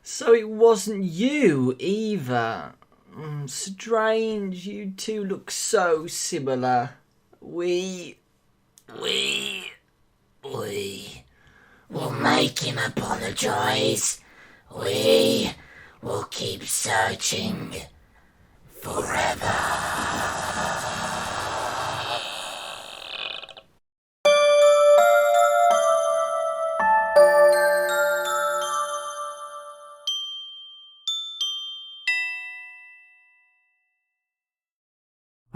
So it wasn't you either. Strange, you two look so similar. We will make him apologise. We will keep searching forever.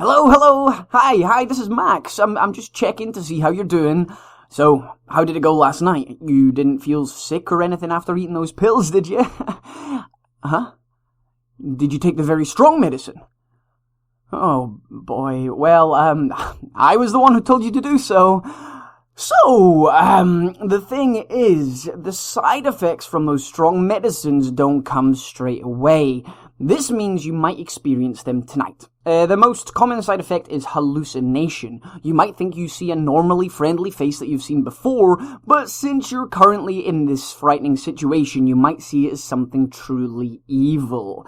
Hello, hi, this is Max. I'm just checking to see how you're doing. So, how did it go last night? You didn't feel sick or anything after eating those pills, did you? Huh? Did you take the very strong medicine? Oh, boy, well, I was the one who told you to do so. So, the thing is, the side effects from those strong medicines don't come straight away. This means you might experience them tonight. The most common side effect is hallucination. You might think you see a normally friendly face that you've seen before, but since you're currently in this frightening situation, you might see it as something truly evil.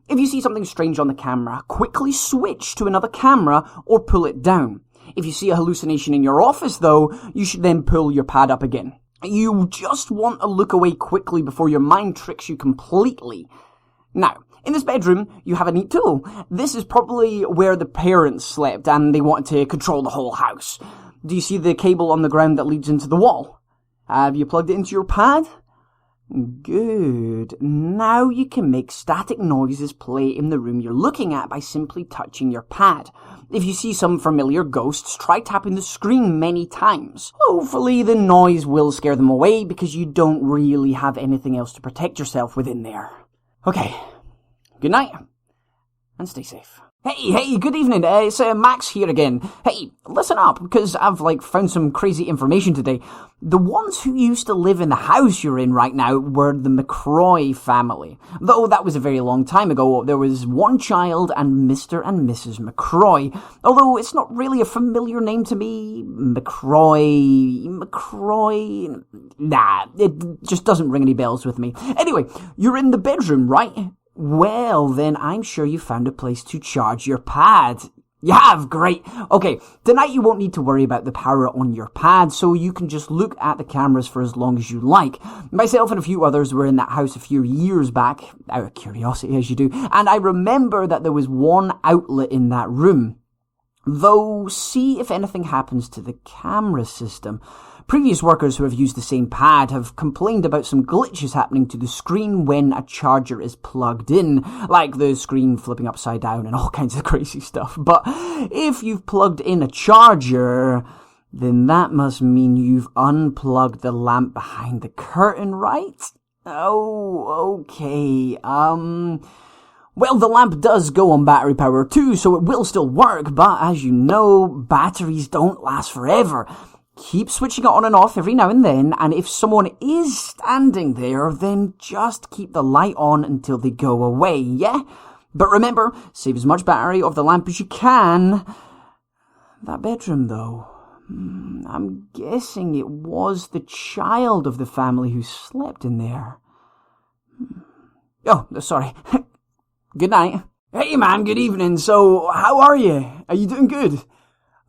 If you see something strange on the camera, quickly switch to another camera or pull it down. If you see a hallucination in your office, though, you should then pull your pad up again. You just want to look away quickly before your mind tricks you completely. Now, in this bedroom, you have a neat tool. This is probably where the parents slept and they wanted to control the whole house. Do you see the cable on the ground that leads into the wall? Have you plugged it into your pad? Good. Now you can make static noises play in the room you're looking at by simply touching your pad. If you see some familiar ghosts, try tapping the screen many times. Hopefully the noise will scare them away because you don't really have anything else to protect yourself within there. Okay. Good night, and stay safe. Hey, good evening, it's Max here again. Hey, listen up, because I've, found some crazy information today. The ones who used to live in the house you're in right now were the McCroy family. Though that was a very long time ago, there was one child and Mr. and Mrs. McCroy. Although it's not really a familiar name to me. McCroy... Nah, it just doesn't ring any bells with me. Anyway, you're in the bedroom, right? Well, then I'm sure you found a place to charge your pad. You have? Great. Okay, tonight you won't need to worry about the power on your pad, so you can just look at the cameras for as long as you like. Myself and a few others were in that house a few years back, out of curiosity as you do, and I remember that there was one outlet in that room. Though, see if anything happens to the camera system. Previous workers who have used the same pad have complained about some glitches happening to the screen when a charger is plugged in, like the screen flipping upside down and all kinds of crazy stuff. But if you've plugged in a charger, then that must mean you've unplugged the lamp behind the curtain, right? Oh, okay, Well, the lamp does go on battery power too, so it will still work, but as you know, batteries don't last forever. Keep switching it on and off every now and then, and if someone is standing there, then just keep the light on until they go away, yeah? But remember, save as much battery of the lamp as you can. That bedroom, though, I'm guessing it was the child of the family who slept in there. Oh, sorry. Good night. Hey man, good evening. So, how are you? Are you doing good?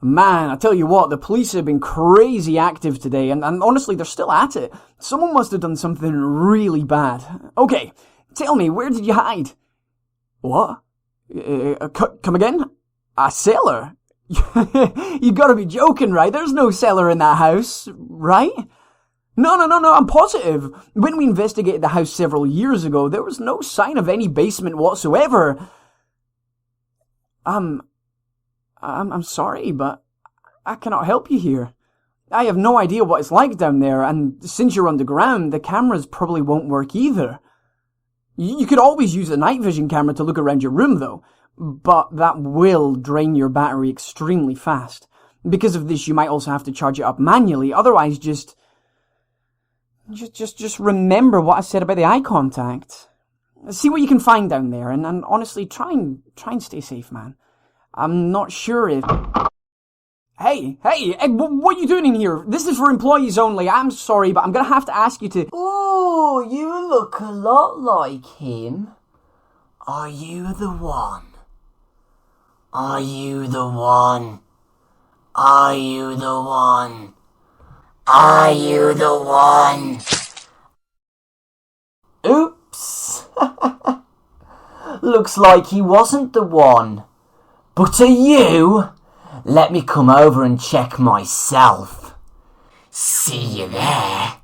Man, I tell you what, the police have been crazy active today, and honestly, they're still at it. Someone must have done something really bad. Okay, tell me, where did you hide? What? Come again? A cellar? You gotta be joking, right? There's no cellar in that house, right? No, I'm positive. When we investigated the house several years ago, there was no sign of any basement whatsoever. I'm sorry, but I cannot help you here. I have no idea what it's like down there, and since you're underground, the cameras probably won't work either. You could always use a night vision camera to look around your room, though, but that will drain your battery extremely fast. Because of this, you might also have to charge it up manually. Otherwise, just remember what I said about the eye contact. See what you can find down there, and honestly, try and stay safe, man. I'm not sure if... Hey, what are you doing in here? This is for employees only. I'm sorry, but I'm gonna have to ask you to... Oh, you look look a lot like him. Are you the one? Are you the one? Are you the one? Are you the one? Oops. Looks like he wasn't the one. But are you? Let me come over and check myself. See you there.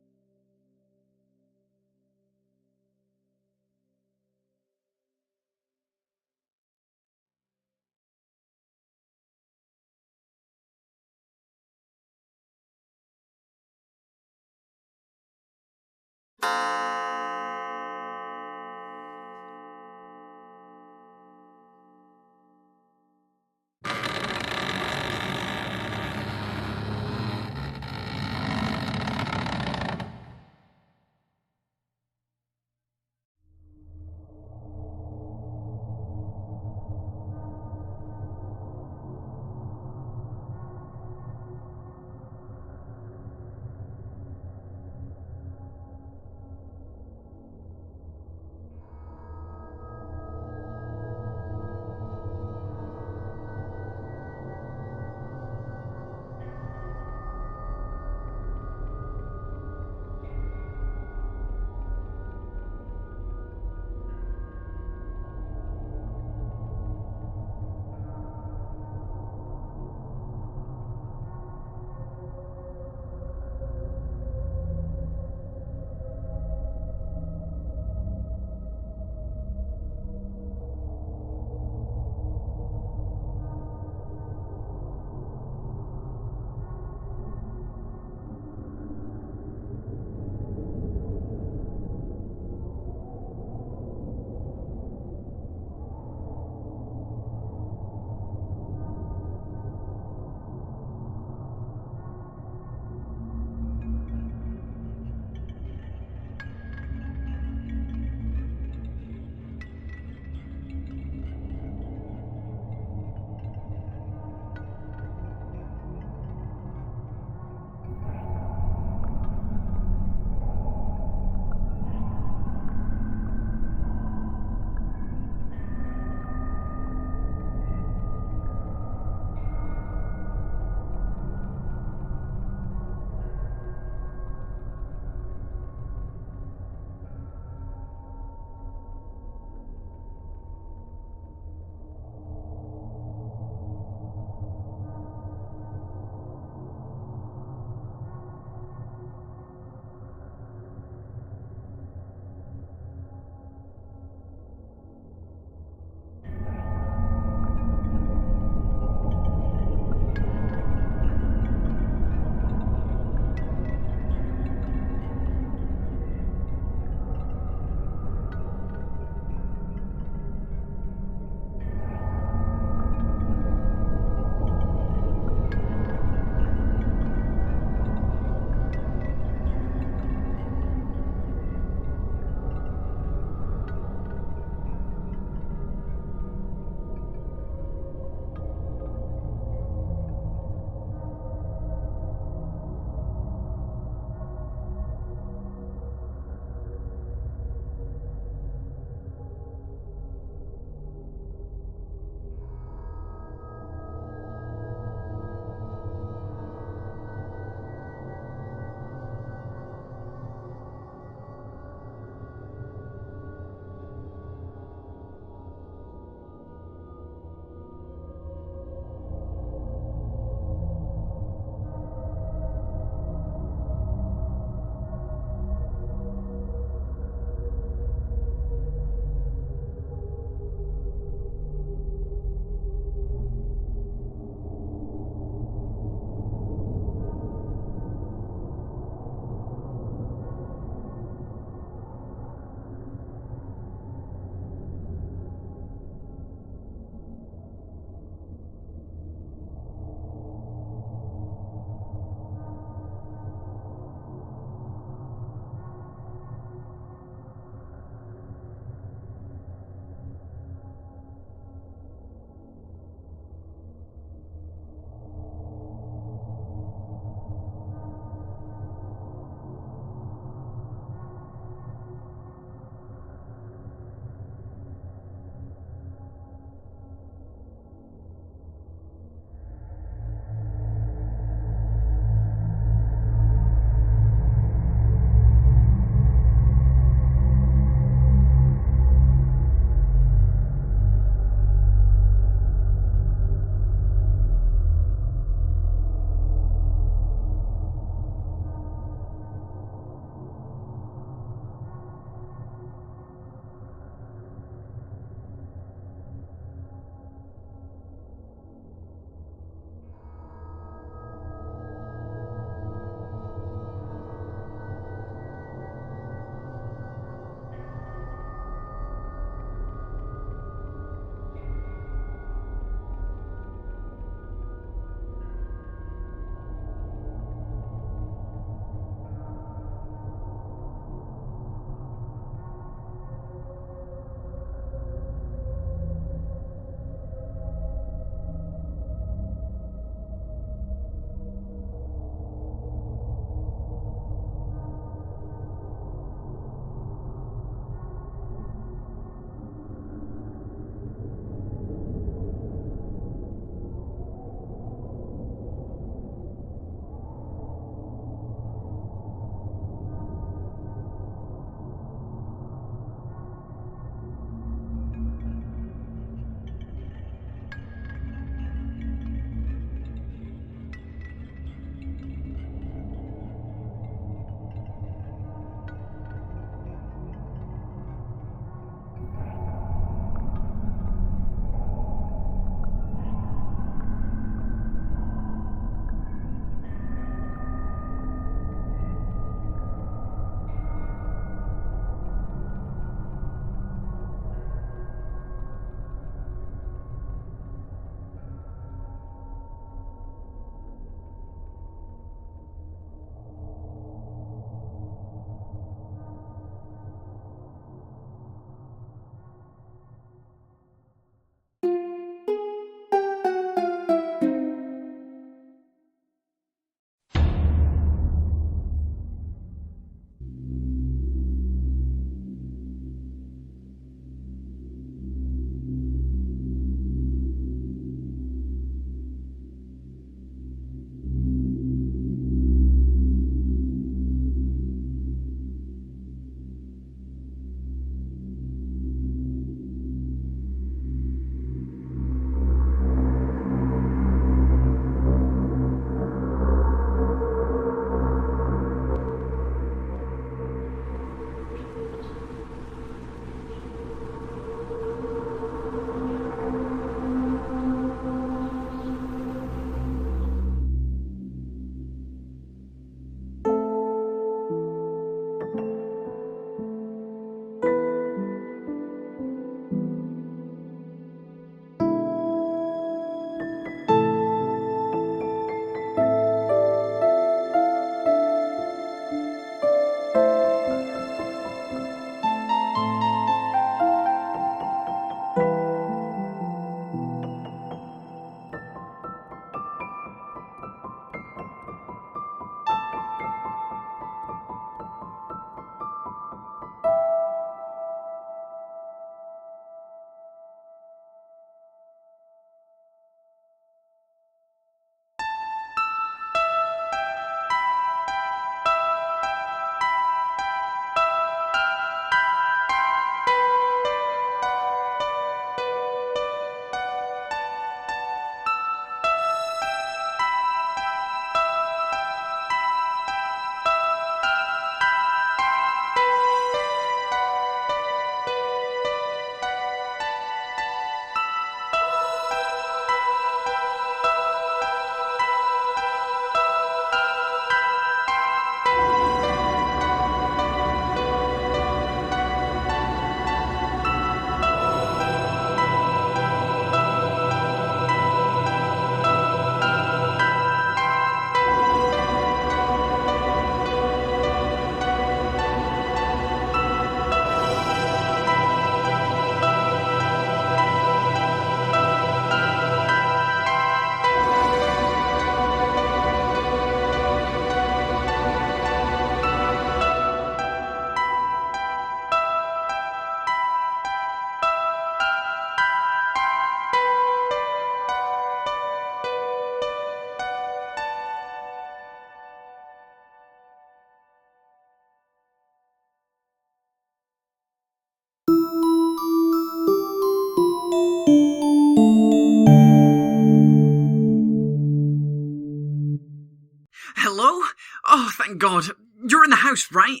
God. You're in the house, right?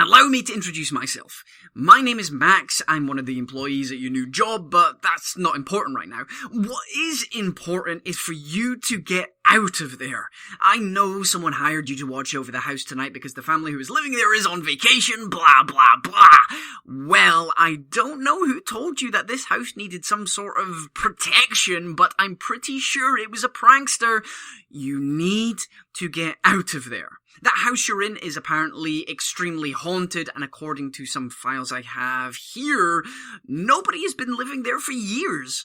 Allow me to introduce myself. My name is Max. I'm one of the employees at your new job, but that's not important right now. What is important is for you to get out of there. I know someone hired you to watch over the house tonight because the family who is living there is on vacation, blah, blah, blah. Well, I don't know who told you that this house needed some sort of protection, but I'm pretty sure it was a prankster. You need to get out of there. That house you're in is apparently extremely haunted, and according to some files I have here, nobody has been living there for years.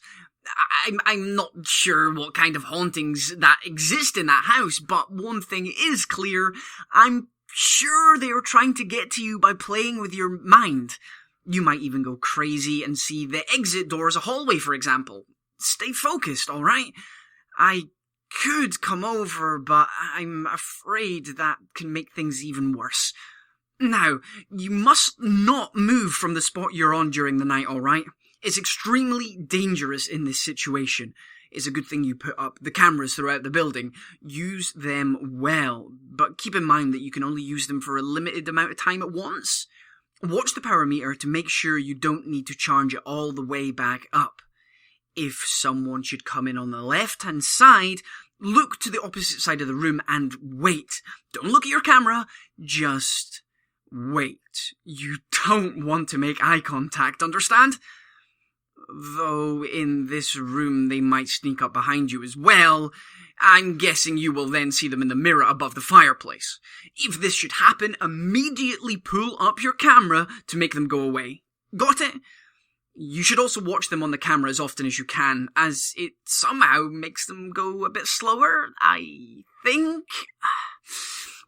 I'm not sure what kind of hauntings that exist in that house, but one thing is clear. I'm sure they are trying to get to you by playing with your mind. You might even go crazy and see the exit door as a hallway, for example. Stay focused, alright? I could come over, but I'm afraid that can make things even worse. Now, you must not move from the spot you're on during the night, alright? It's extremely dangerous in this situation. It's a good thing you put up the cameras throughout the building. Use them well, but keep in mind that you can only use them for a limited amount of time at once. Watch the power meter to make sure you don't need to charge it all the way back up. If someone should come in on the left-hand side, look to the opposite side of the room and wait. Don't look at your camera, just wait. You don't want to make eye contact, understand? Though in this room they might sneak up behind you as well. I'm guessing you will then see them in the mirror above the fireplace. If this should happen, immediately pull up your camera to make them go away. Got it? You should also watch them on the camera as often as you can, as it somehow makes them go a bit slower, I think.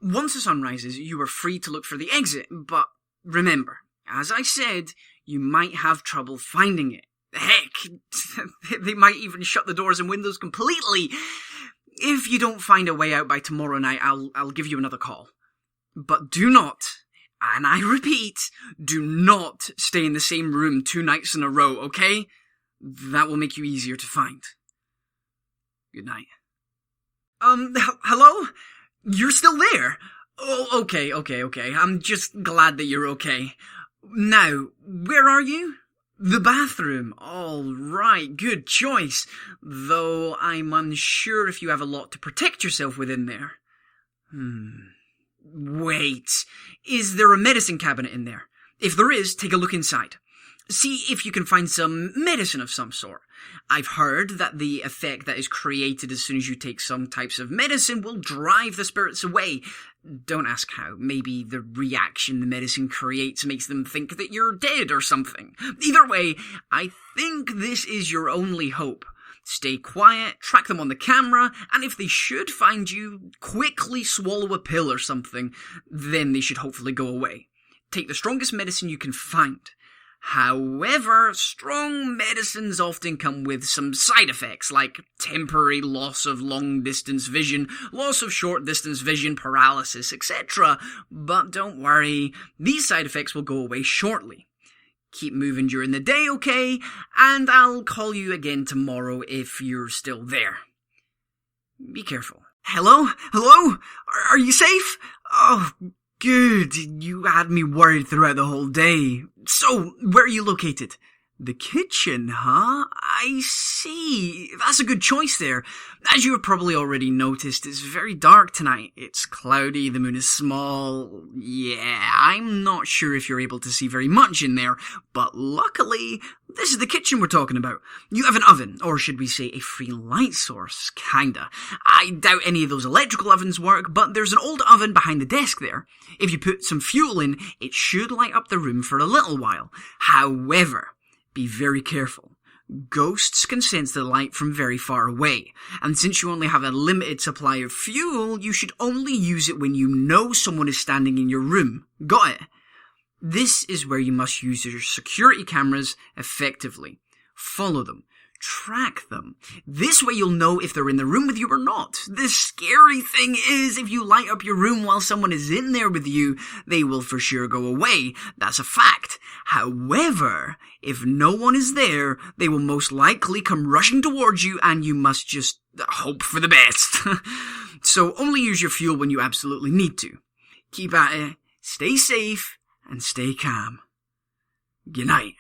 Once the sun rises, you are free to look for the exit, but remember, as I said, you might have trouble finding it. Heck, they might even shut the doors and windows completely. If you don't find a way out by tomorrow night, I'll give you another call. But do not, and I repeat, do not stay in the same room 2 nights in a row, okay? That will make you easier to find. Good night. Hello? You're still there? Oh, okay. I'm just glad that you're okay. Now, where are you? The bathroom. All right, good choice. Though I'm unsure if you have a lot to protect yourself within there. Wait, is there a medicine cabinet in there? If there is, take a look inside. See if you can find some medicine of some sort. I've heard that the effect that is created as soon as you take some types of medicine will drive the spirits away. Don't ask how. Maybe the reaction the medicine creates makes them think that you're dead or something. Either way, I think this is your only hope. Stay quiet, track them on the camera, and if they should find you, quickly swallow a pill or something. Then they should hopefully go away. Take the strongest medicine you can find. However, strong medicines often come with some side effects, like temporary loss of long-distance vision, loss of short-distance vision, paralysis, etc. But don't worry, these side effects will go away shortly. Keep moving during the day, okay? And I'll call you again tomorrow if you're still there. Be careful. Hello? Are you safe? Oh, good. You had me worried throughout the whole day. So, where are you located? The kitchen, huh? I see. That's a good choice there. As you have probably already noticed, it's very dark tonight. It's cloudy, the moon is small. Yeah, I'm not sure if you're able to see very much in there, but luckily, this is the kitchen we're talking about. You have an oven, or should we say a free light source, kinda. I doubt any of those electrical ovens work, but there's an old oven behind the desk there. If you put some fuel in, it should light up the room for a little while. However, be very careful. Ghosts can sense the light from very far away, and since you only have a limited supply of fuel, you should only use it when you know someone is standing in your room. Got it? This is where you must use your security cameras effectively. Follow them. Track them. This way you'll know if they're in the room with you or not. The scary thing is, if you light up your room while someone is in there with you, they will for sure go away. That's a fact. However, if no one is there, they will most likely come rushing towards you and you must just hope for the best. so only use your fuel when you absolutely need to. Keep at it, stay safe, and stay calm. Good night.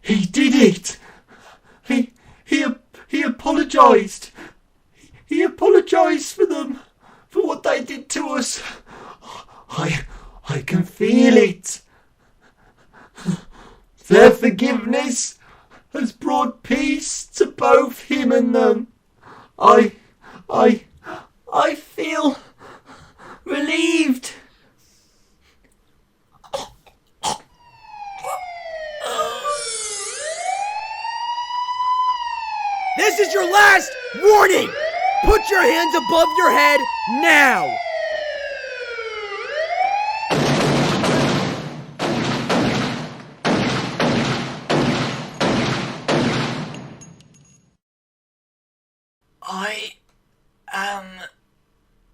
He did it. He apologised. He apologised for them, for what they did to us. I can feel it. Their forgiveness has brought peace to both him and them. I feel relieved. This is your last warning! Put your hands above your head now! I am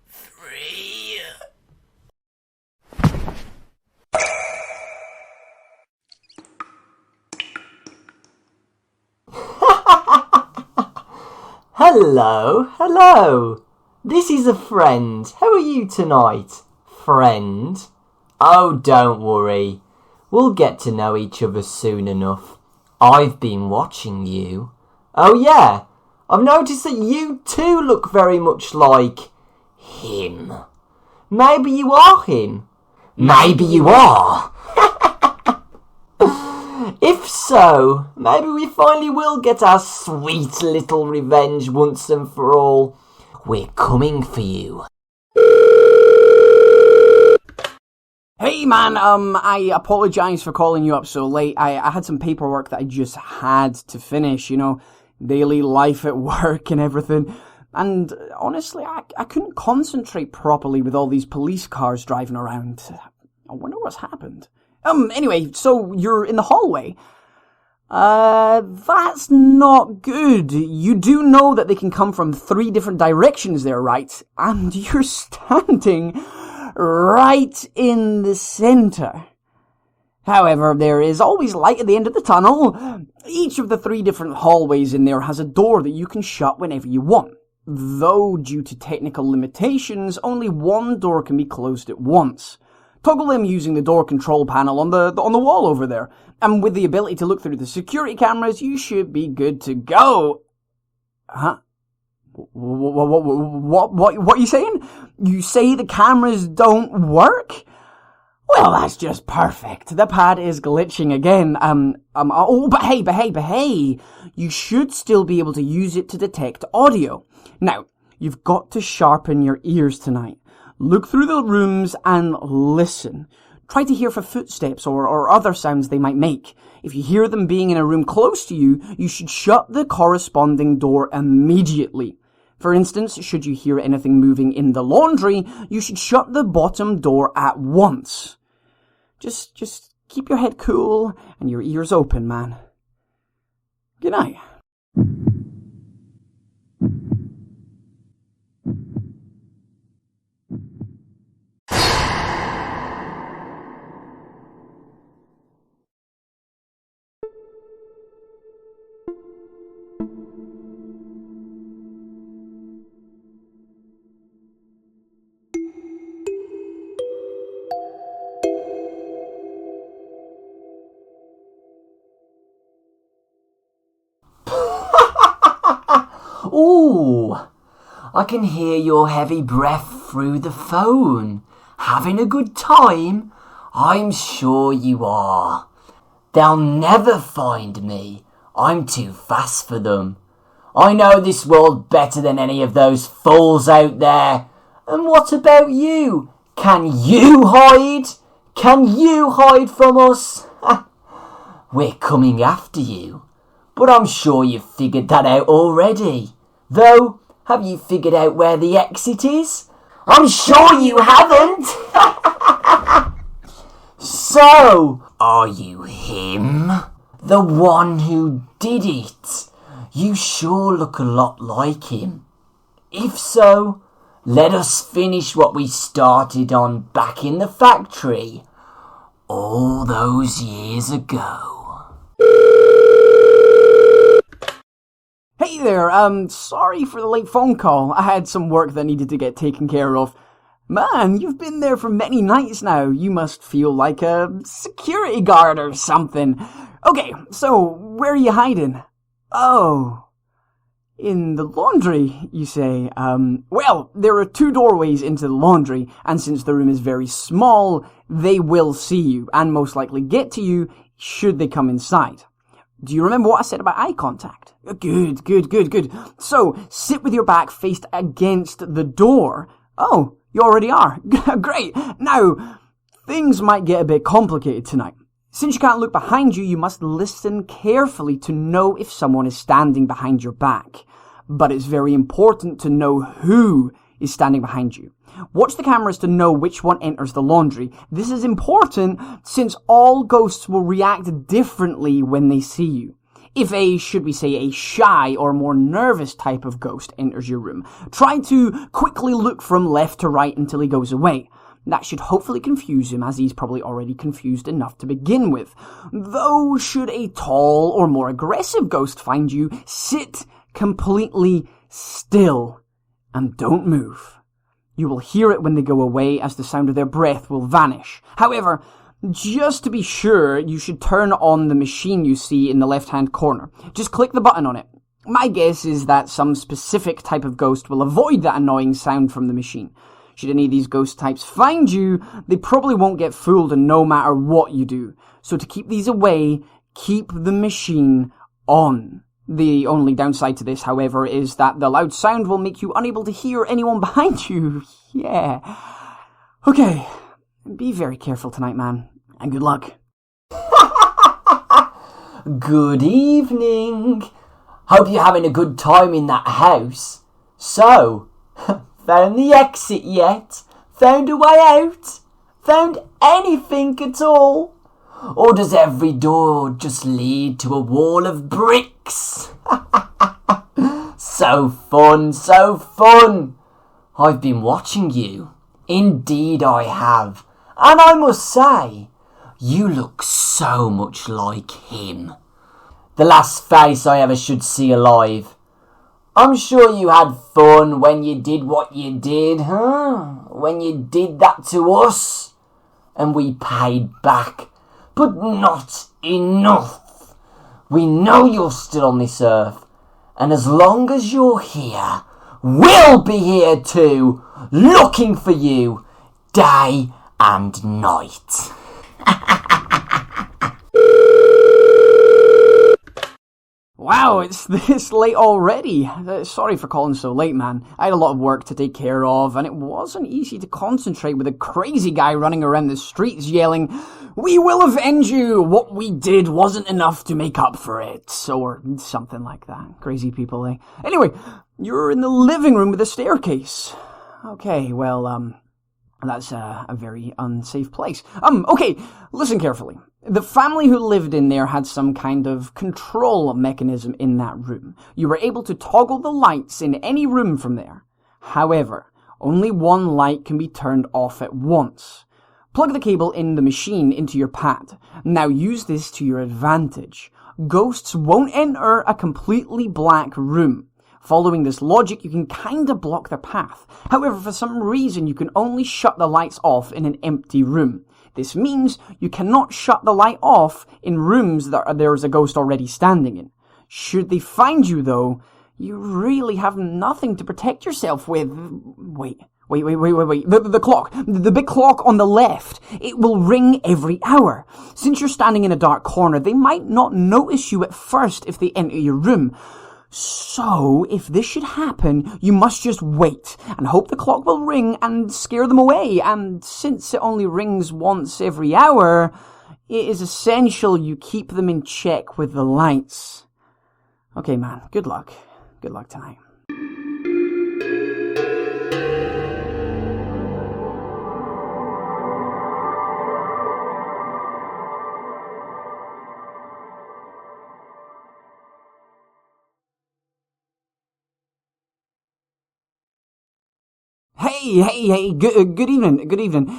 free. Hello. This is a friend. How are you tonight, friend? Oh, don't worry. We'll get to know each other soon enough. I've been watching you. Oh yeah, I've noticed that you too look very much like him. Maybe you are him. Maybe you are. If so, maybe we finally will get our sweet little revenge once and for all. We're coming for you. Hey man, I apologise for calling you up so late. I had some paperwork that I just had to finish, daily life at work and everything. And honestly, I couldn't concentrate properly with all these police cars driving around. I wonder what's happened. Anyway, so you're in the hallway. That's not good. You do know that they can come from 3 different directions there, right? And you're standing right in the center. However, there is always light at the end of the tunnel. Each of the 3 different hallways in there has a door that you can shut whenever you want. though due to technical limitations, only one door can be closed at once. Toggle them using the door control panel on the wall over there, and with the ability to look through the security cameras, you should be good to go. Huh? What are you saying? You say the cameras don't work? Well, that's just perfect. The pad is glitching again. But hey. You should still be able to use it to detect audio. Now, you've got to sharpen your ears tonight. Look through the rooms and listen. Try to hear for footsteps or other sounds they might make. If you hear them being in a room close to you, you should shut the corresponding door immediately. For instance, should you hear anything moving in the laundry, you should shut the bottom door at once. Just keep your head cool and your ears open, man. Good night. Ooh, I can hear your heavy breath through the phone. Having a good time? I'm sure you are. They'll never find me. I'm too fast for them. I know this world better than any of those fools out there. And what about you? Can you hide? Can you hide from us? We're coming after you. But I'm sure you've figured that out already. Though, have you figured out where the exit is? I'm sure you haven't! So, are you him? The one who did it? You sure look a lot like him. If so, let us finish what we started on back in the factory all those years ago. Hey there, sorry for the late phone call. I had some work that needed to get taken care of. Man, you've been there for many nights now. You must feel like a security guard or something. Okay, so where are you hiding? Oh, in the laundry, you say. Well, there are 2 doorways into the laundry, and since the room is very small, they will see you, and most likely get to you should they come inside. Do you remember what I said about eye contact? Good. So, sit with your back faced against the door. Oh, you already are. Great. Now, things might get a bit complicated tonight. Since you can't look behind you, you must listen carefully to know if someone is standing behind your back. But it's very important to know who is standing behind you. Watch the cameras to know which one enters the laundry. This is important since all ghosts will react differently when they see you. If should we say, a shy or more nervous type of ghost enters your room, try to quickly look from left to right until he goes away. That should hopefully confuse him, as he's probably already confused enough to begin with. Though, should a tall or more aggressive ghost find you, sit completely still and don't move. You will hear it when they go away, as the sound of their breath will vanish. However, just to be sure, you should turn on the machine you see in the left-hand corner. Just click the button on it. My guess is that some specific type of ghost will avoid that annoying sound from the machine. Should any of these ghost types find you, they probably won't get fooled no matter what you do. So to keep these away, keep the machine on. The only downside to this, however, is that the loud sound will make you unable to hear anyone behind you. Yeah. Okay. Be very careful tonight, man. And good luck. Good evening. Hope you're having a good time in that house. So, found the exit yet? Found a way out? Found anything at all? Or does every door just lead to a wall of bricks? So fun. I've been watching you. Indeed I have. And I must say, you look so much like him. The last face I ever should see alive. I'm sure you had fun when you did what you did, huh? When you did that to us. And we paid back. But not enough. We know you're still on this earth. And as long as you're here, we'll be here too, looking for you, day and night. Wow, it's this late already. Sorry for calling so late, man. I had a lot of work to take care of, and it wasn't easy to concentrate with a crazy guy running around the streets yelling, "We will avenge you! What we did wasn't enough to make up for it." Or something like that. Crazy people, eh? Anyway, you're in the living room with a staircase. Okay, well, that's a very unsafe place. Okay, listen carefully. The family who lived in there had some kind of control mechanism in that room. You were able to toggle the lights in any room from there. However, only one light can be turned off at once. Plug the cable in the machine into your pad. Now use this to your advantage. Ghosts won't enter a completely black room. Following this logic, you can kinda block their path. However, for some reason, you can only shut the lights off in an empty room. This means you cannot shut the light off in rooms that there is a ghost already standing in. Should they find you, though, you really have nothing to protect yourself with. Wait. The clock. The big clock on the left. It will ring every hour. Since you're standing in a dark corner, they might not notice you at first if they enter your room. So, if this should happen, you must just wait and hope the clock will ring and scare them away. And since it only rings once every hour, it is essential you keep them in check with the lights. Okay, man, good luck. Good luck tonight. Hey, good evening.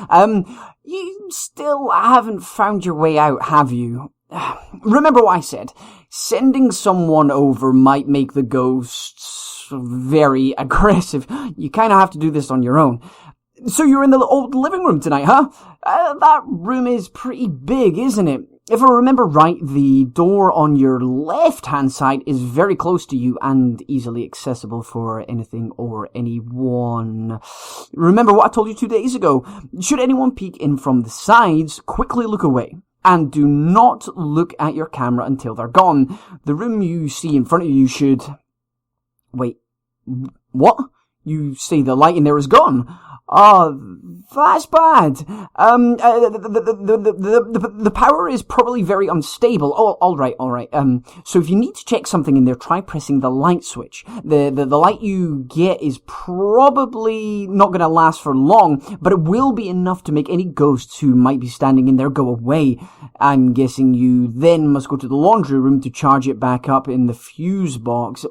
You still haven't found your way out, have you? Remember what I said. Sending someone over might make the ghosts very aggressive. You kinda have to do this on your own. So you're in the old living room tonight, huh? That room is pretty big, isn't it? If I remember right, the door on your left-hand side is very close to you and easily accessible for anything or anyone. Remember what I told you 2 days ago. Should anyone peek in from the sides, quickly look away. And do not look at your camera until they're gone. The room you see in front of you should... Wait, what? You say the light in there is gone? Oh, that's bad. The power is probably very unstable. Oh, alright. So if you need to check something in there, try pressing the light switch. The light you get is probably not gonna last for long, but it will be enough to make any ghosts who might be standing in there go away. I'm guessing you then must go to the laundry room to charge it back up in the fuse box.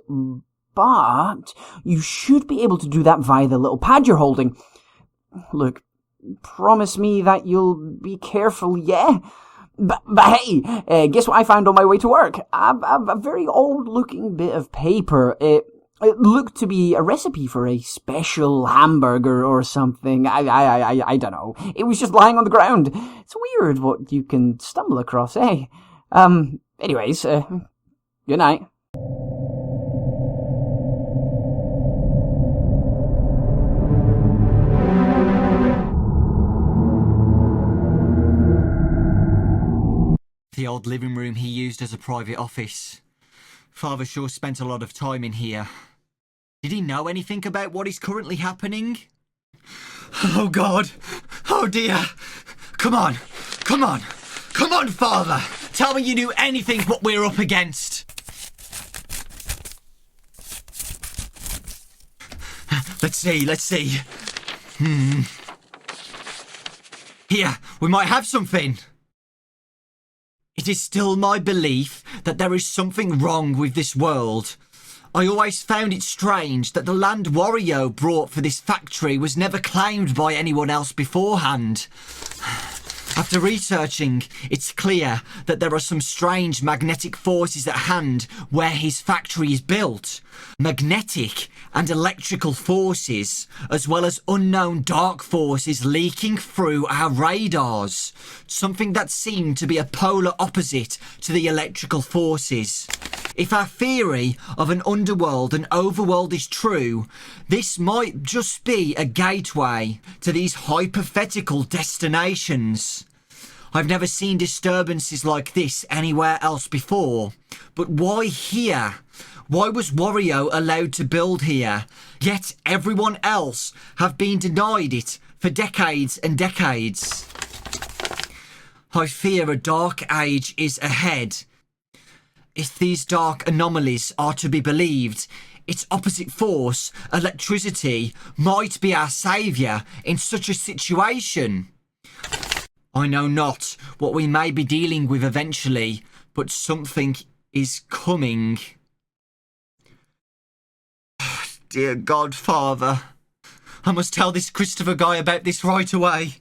But you should be able to do that via the little pad you're holding. Look, promise me that you'll be careful, yeah? But hey, guess what I found on my way to work? A very old-looking bit of paper. It looked to be a recipe for a special hamburger or something. I don't know. It was just lying on the ground. It's weird what you can stumble across, eh? Anyways, good night. The old living room he used as a private office. Father sure spent a lot of time in here. Did he know anything about what is currently happening? Oh God! Oh dear! Come on, Father! Tell me you knew anything what we're up against! Let's see. Here, we might have something. It is still my belief that there is something wrong with this world. I always found it strange that the land Wario brought for this factory was never claimed by anyone else beforehand. After researching, it's clear that there are some strange magnetic forces at hand where his factory is built. Magnetic and electrical forces, as well as unknown dark forces leaking through our radars. Something that seemed to be a polar opposite to the electrical forces. If our theory of an underworld and overworld is true, this might just be a gateway to these hypothetical destinations. I've never seen disturbances like this anywhere else before, but why here? Why was Wario allowed to build here, yet everyone else have been denied it for decades and decades? I fear a dark age is ahead. If these dark anomalies are to be believed, its opposite force, electricity, might be our saviour in such a situation. I know not what we may be dealing with eventually, but something is coming. Dear Godfather, I must tell this Christopher guy about this right away.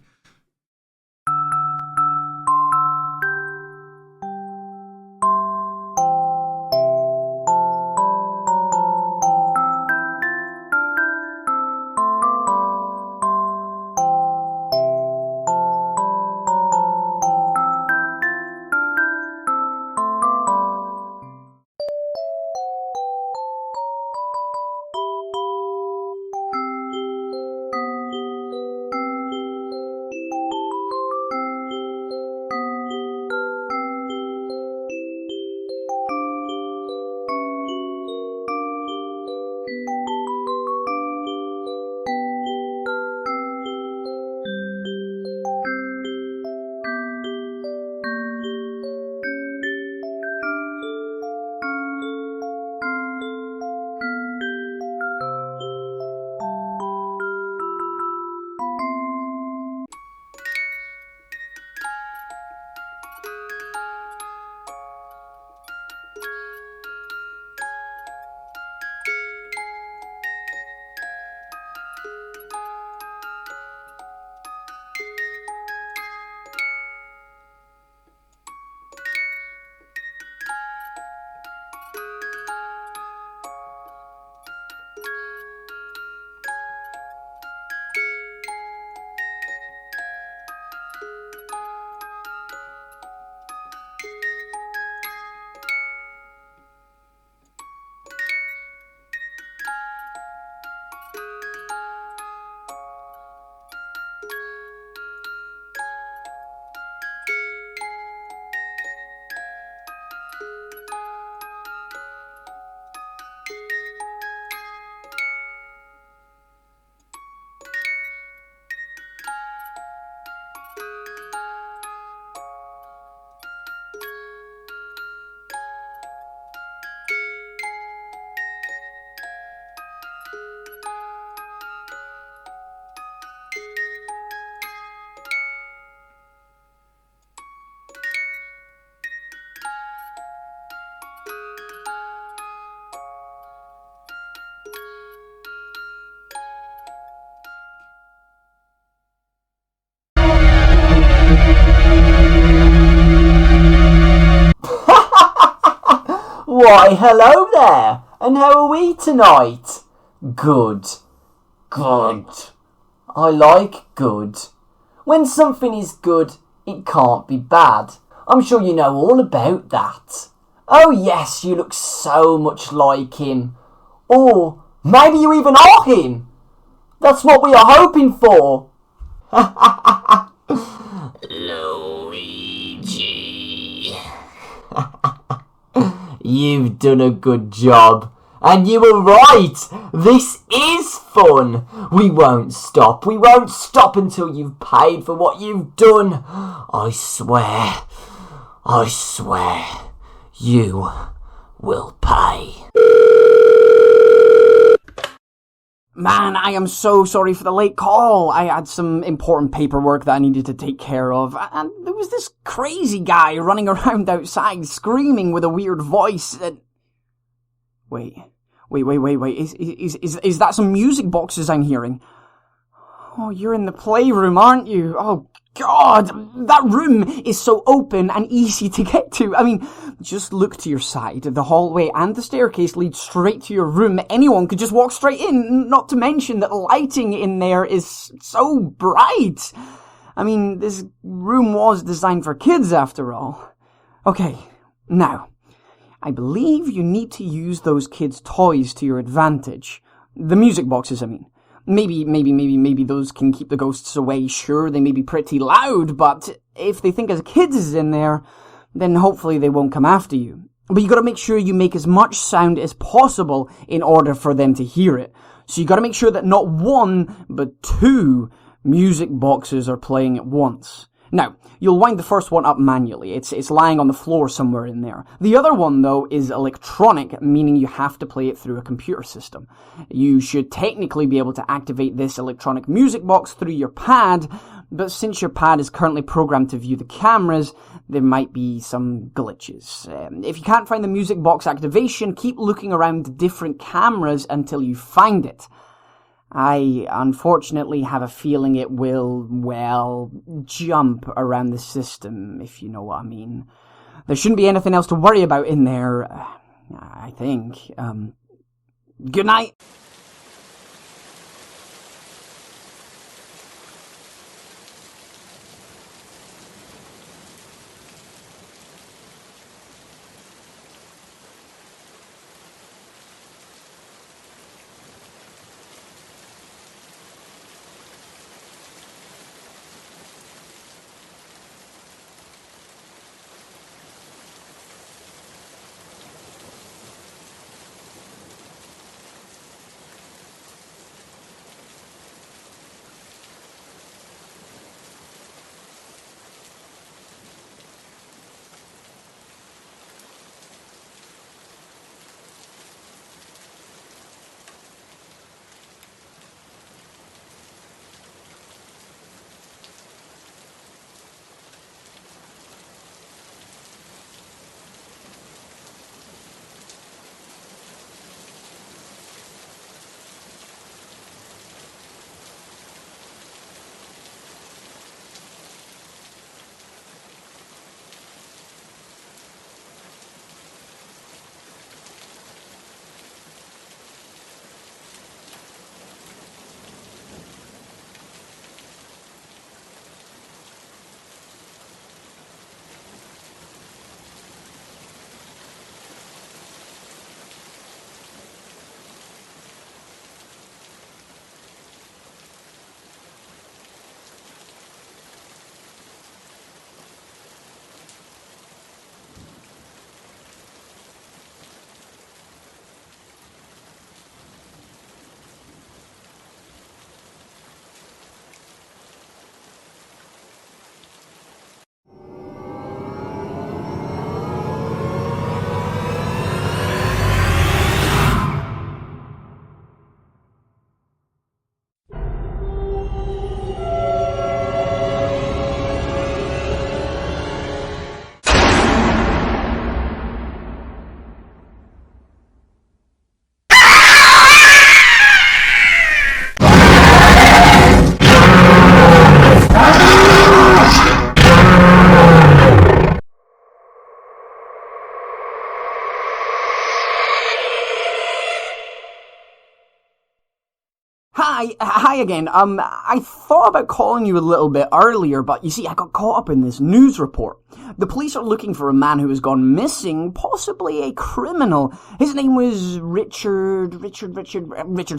Why, hello there, and how are we tonight? Good. Good. I like good. When something is good, it can't be bad. I'm sure you know all about that. Oh yes, you look so much like him. Or maybe you even are him. That's what we are hoping for. Luigi. You've done a good job. And you were right. This is fun. We won't stop. We won't stop until you've paid for what you've done. I swear. You will pay. Man, I am so sorry for the late call. I had some important paperwork that I needed to take care of, and there was this crazy guy running around outside screaming with a weird voice. And... Wait. Is that some music boxes I'm hearing? Oh, you're in the playroom, aren't you? Oh, God, that room is so open and easy to get to. I mean, just look to your side. The hallway and the staircase lead straight to your room. Anyone could just walk straight in, not to mention that the lighting in there is so bright. I mean, this room was designed for kids after all. Okay, now, I believe you need to use those kids' toys to your advantage. The music boxes, I mean. Maybe those can keep the ghosts away. Sure, they may be pretty loud, but if they think a kid is in there, then hopefully they won't come after you. But you gotta make sure you make as much sound as possible in order for them to hear it. So you gotta make sure that not one, but two music boxes are playing at once. Now, you'll wind the first one up manually. It's lying on the floor somewhere in there. The other one, though, is electronic, meaning you have to play it through a computer system. You should technically be able to activate this electronic music box through your pad, but since your pad is currently programmed to view the cameras, there might be some glitches. If you can't find the music box activation, keep looking around different cameras until you find it. I unfortunately have a feeling it will, well, jump around the system, if you know what I mean. There shouldn't be anything else to worry about in there, I think. Good night. Hi again. I thought about calling you a little bit earlier, but you see, I got caught up in this news report. The police are looking for a man who has gone missing, possibly a criminal. His name was Richard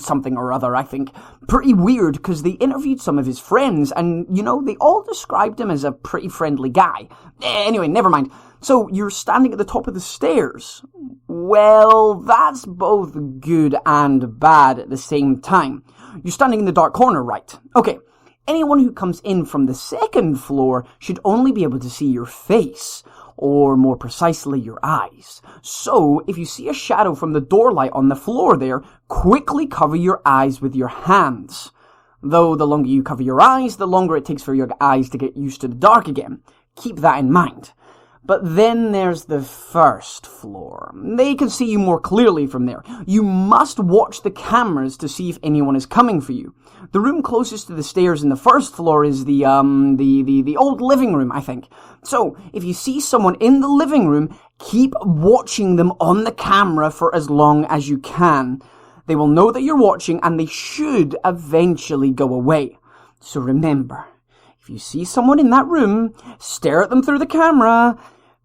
something or other, I think. Pretty weird, because they interviewed some of his friends, and, you know, they all described him as a pretty friendly guy. Anyway, never mind. So, you're standing at the top of the stairs. Well, that's both good and bad at the same time. You're standing in the dark corner, right? Okay, anyone who comes in from the second floor should only be able to see your face, or more precisely, your eyes. So, if you see a shadow from the door light on the floor there, quickly cover your eyes with your hands. Though the longer you cover your eyes, the longer it takes for your eyes to get used to the dark again. Keep that in mind. But then there's the first floor. They can see you more clearly from there. You must watch the cameras to see if anyone is coming for you. The room closest to the stairs in the first floor is the old living room, I think. So, if you see someone in the living room, keep watching them on the camera for as long as you can. They will know that you're watching, and they should eventually go away. So remember, if you see someone in that room, stare at them through the camera,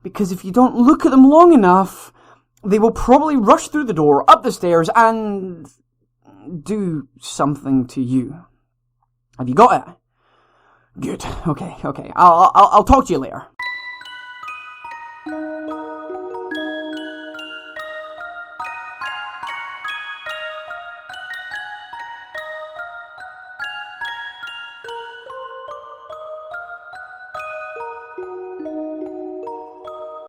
because if you don't look at them long enough, they will probably rush through the door, up the stairs, and do something to you. Have you got it? Good. Okay. I'll talk to you later.